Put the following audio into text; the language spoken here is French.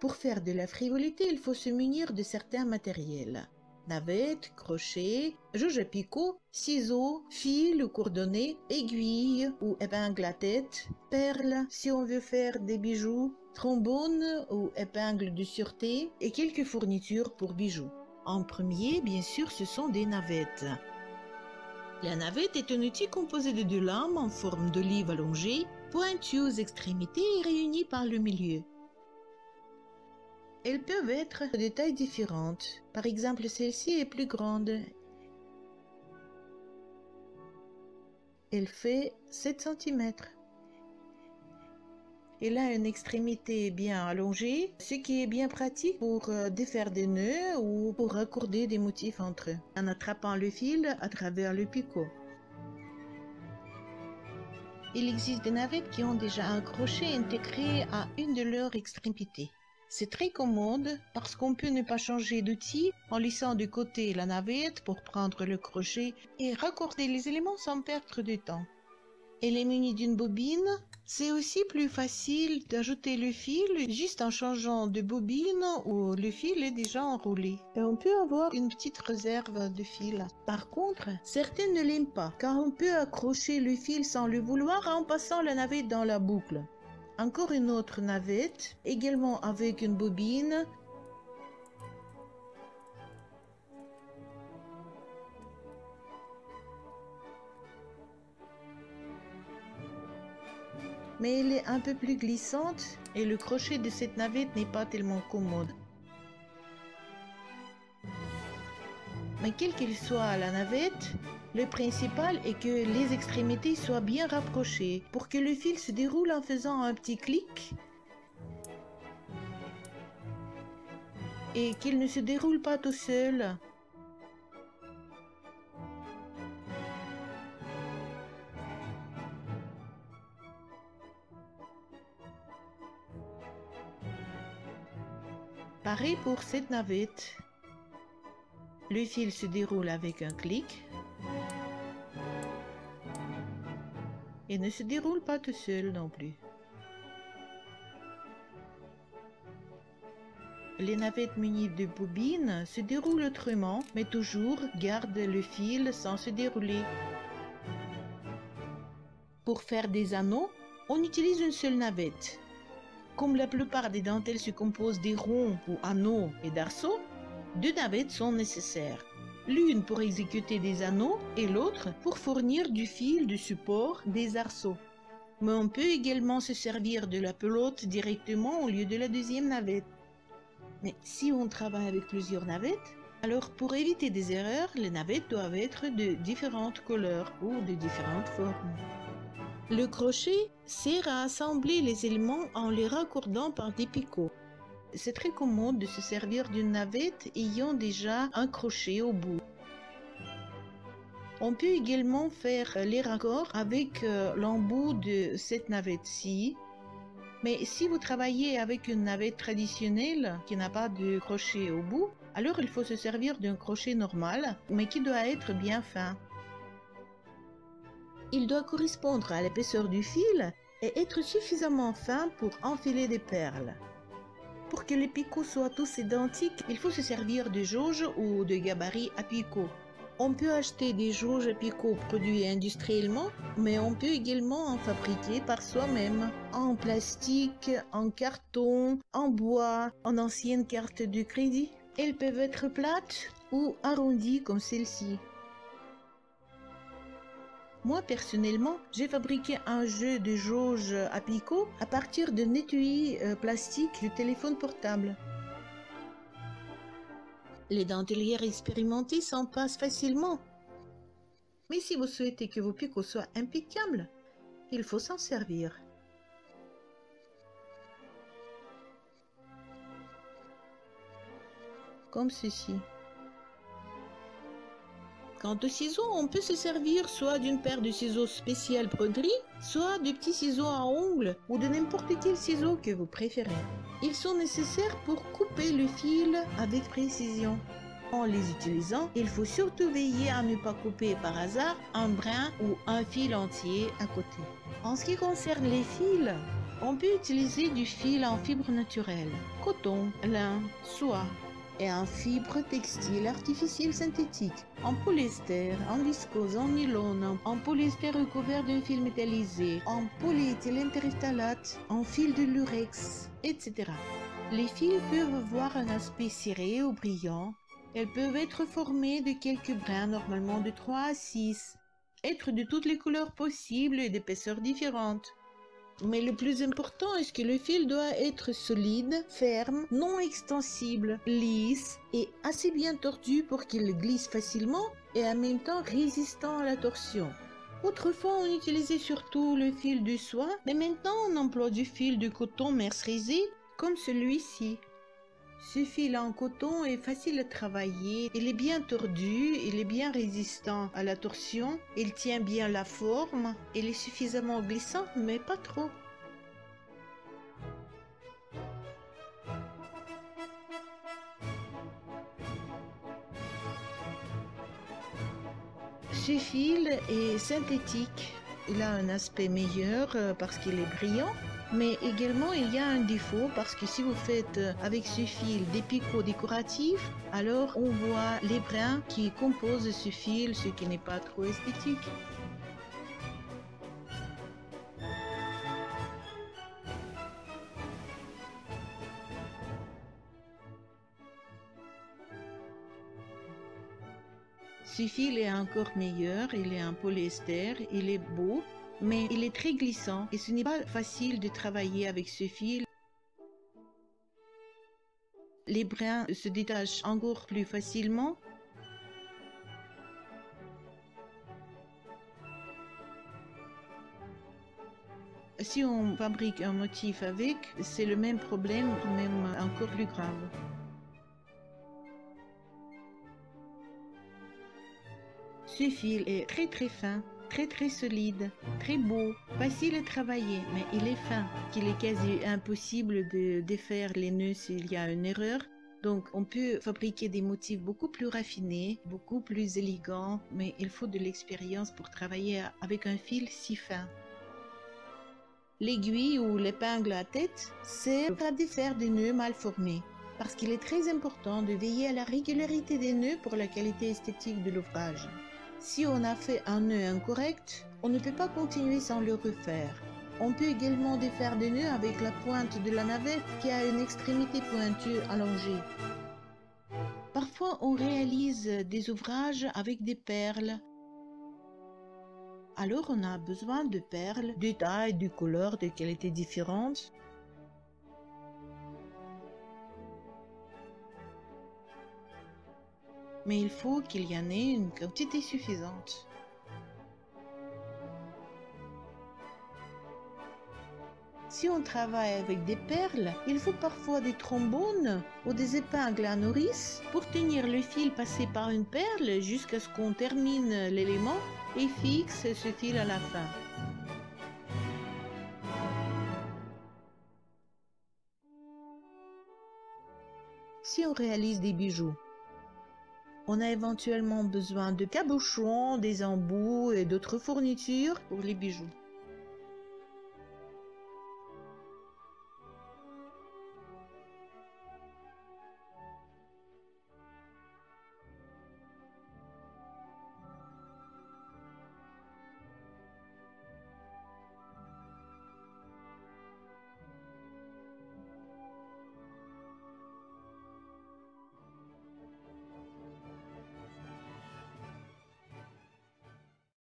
Pour faire de la frivolité, il faut se munir de certains matériels. Navettes, crochets, jauge à picot, ciseaux, fils ou cordonnets, aiguilles ou épingles à tête, perles si on veut faire des bijoux, trombones ou épingles de sûreté et quelques fournitures pour bijoux. En premier, bien sûr, ce sont des navettes. La navette est un outil composé de deux lames en forme d'olive allongée, pointues aux extrémités et réunies par le milieu. Elles peuvent être de tailles différentes. Par exemple, celle-ci est plus grande. Elle fait 7 cm. Elle a une extrémité bien allongée, ce qui est bien pratique pour défaire des nœuds ou pour raccorder des motifs entre eux, en attrapant le fil à travers le picot. Il existe des navettes qui ont déjà un crochet intégré à une de leurs extrémités. C'est très commode parce qu'on peut ne pas changer d'outil en lissant de côté la navette pour prendre le crochet et raccorder les éléments sans perdre de temps. Elle est munie d'une bobine. C'est aussi plus facile d'ajouter le fil juste en changeant de bobine où le fil est déjà enroulé. Et on peut avoir une petite réserve de fil. Par contre, certains ne l'aiment pas car on peut accrocher le fil sans le vouloir en passant la navette dans la boucle. Encore une autre navette, également avec une bobine. Mais elle est un peu plus glissante et le crochet de cette navette n'est pas tellement commode. Mais quelle qu'elle soit la navette, le principal est que les extrémités soient bien rapprochées pour que le fil se déroule en faisant un petit clic et qu'il ne se déroule pas tout seul. Pareil pour cette navette. Le fil se déroule avec un clic et ne se déroule pas tout seul non plus. Les navettes munies de bobines se déroulent autrement, mais toujours gardent le fil sans se dérouler. Pour faire des anneaux, on utilise une seule navette. Comme la plupart des dentelles se composent des ronds ou anneaux et d'arceaux, 2 navettes sont nécessaires. L'une pour exécuter des anneaux et l'autre pour fournir du fil de support des arceaux. Mais on peut également se servir de la pelote directement au lieu de la deuxième navette. Mais si on travaille avec plusieurs navettes, alors pour éviter des erreurs, les navettes doivent être de différentes couleurs ou de différentes formes. Le crochet sert à assembler les éléments en les raccordant par des picots. C'est très commode de se servir d'une navette ayant déjà un crochet au bout. On peut également faire les raccords avec l'embout de cette navette-ci. Mais si vous travaillez avec une navette traditionnelle qui n'a pas de crochet au bout, alors il faut se servir d'un crochet normal, mais qui doit être bien fin. Il doit correspondre à l'épaisseur du fil et être suffisamment fin pour enfiler des perles. Pour que les picots soient tous identiques, il faut se servir de jauges ou de gabarits à picots. On peut acheter des jauges à picots produits industriellement, mais on peut également en fabriquer par soi-même, en plastique, en carton, en bois, en anciennes cartes de crédit. Elles peuvent être plates ou arrondies comme celle-ci. Moi, personnellement, j'ai fabriqué un jeu de jauge à picot à partir d'un étui plastique du téléphone portable. Les dentelières expérimentées s'en passent facilement. Mais si vous souhaitez que vos picots soient impeccables, il faut s'en servir. Comme ceci. Quant aux ciseaux, on peut se servir soit d'une paire de ciseaux spécial broderie, soit de petits ciseaux à ongles ou de n'importe quel ciseau que vous préférez. Ils sont nécessaires pour couper le fil avec précision. En les utilisant, il faut surtout veiller à ne pas couper par hasard un brin ou un fil entier à côté. En ce qui concerne les fils, On peut utiliser du fil en fibre naturelle, coton, lin, soie, et en fibre textile artificielle synthétique, en polyester, en viscose, en nylon, en polyester recouvert d'un fil métallisé, en polyéthylène terephthalate, en fil de lurex, etc. Les fils peuvent avoir un aspect ciré ou brillant. Elles peuvent être formées de quelques brins, normalement de 3 à 6, être de toutes les couleurs possibles et d'épaisseurs différentes. Mais le plus important est que le fil doit être solide, ferme, non extensible, lisse et assez bien tordu pour qu'il glisse facilement et en même temps résistant à la torsion. Autrefois, on utilisait surtout le fil de soie, mais maintenant on emploie du fil de coton mercerisé comme celui-ci. Ce fil en coton est facile à travailler, il est bien tordu, il est bien résistant à la torsion, il tient bien la forme, il est suffisamment glissant mais pas trop. Ce fil est synthétique, il a un aspect meilleur parce qu'il est brillant. Mais également, il y a un défaut parce que si vous faites avec ce fil des picots décoratifs, alors on voit les brins qui composent ce fil, ce qui n'est pas trop esthétique. Ce fil est encore meilleur, il est en polyester, il est beau, mais il est très glissant et ce n'est pas facile de travailler avec ce fil. Les brins se détachent encore plus facilement. Si on fabrique un motif avec, c'est le même problème, même encore plus grave. Ce fil est très fin, très solide, très beau, facile à travailler, mais il est fin, qu'il est quasi impossible de défaire les nœuds s'il y a une erreur. Donc on peut fabriquer des motifs beaucoup plus raffinés, beaucoup plus élégants, mais il faut de l'expérience pour travailler avec un fil si fin. L'aiguille ou l'épingle à tête sert à défaire des nœuds mal formés, parce qu'il est très important de veiller à la régularité des nœuds pour la qualité esthétique de l'ouvrage. Si on a fait un nœud incorrect, on ne peut pas continuer sans le refaire. On peut également défaire des nœuds avec la pointe de la navette qui a une extrémité pointue allongée. Parfois, on réalise des ouvrages avec des perles. Alors, on a besoin de perles de taille, de couleurs, de qualités différentes. Mais il faut qu'il y en ait une quantité suffisante. Si on travaille avec des perles, il faut parfois des trombones ou des épingles à nourrice pour tenir le fil passé par une perle jusqu'à ce qu'on termine l'élément et fixe ce fil à la fin. Si on réalise des bijoux, on a éventuellement besoin de cabochons, des embouts et d'autres fournitures pour les bijoux.